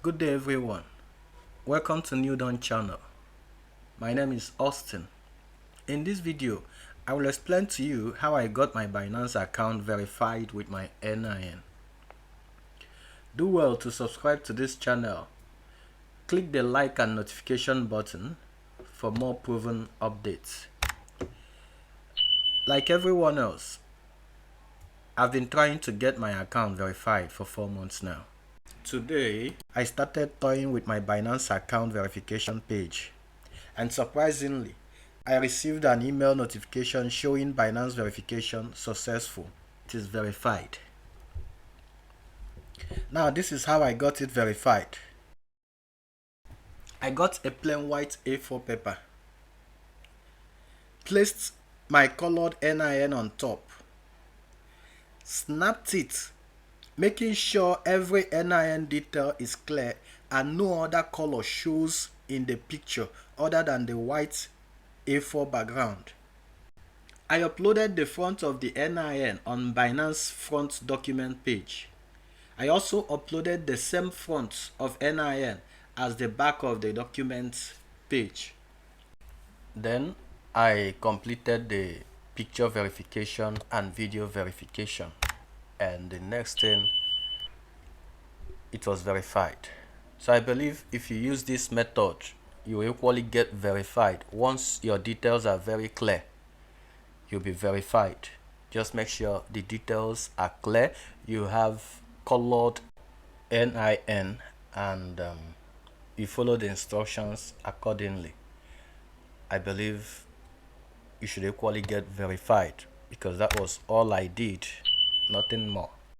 Good day everyone. Welcome to New Dawn channel. My name is Austin. In this video, I will explain to you how I got my Binance account verified with my NIN. Do well to subscribe to this channel. Click the like and notification button for more proven updates. Like everyone else, I've been trying to get my account verified for 4 months now. Today, I started toying with my Binance account verification page, and surprisingly, I received an email notification showing Binance verification successful. It is verified. Now, this is how I got it verified. I got a plain white A4 paper, placed my colored NIN on top, snapped it, making sure every NIN detail is clear and no other color shows in the picture other than the white A4 background. I uploaded the front of the NIN on Binance front document page. I also uploaded the same front of NIN as the back of the document page. Then I completed the picture verification and video verification, and the next thing, it was verified. So I believe if you use this method, you will equally get verified. Once your details are very clear, you'll be verified. Just make sure the details are clear, you have colored NIN, and you follow the instructions accordingly. I believe you should equally get verified, because that was all I did, nothing more.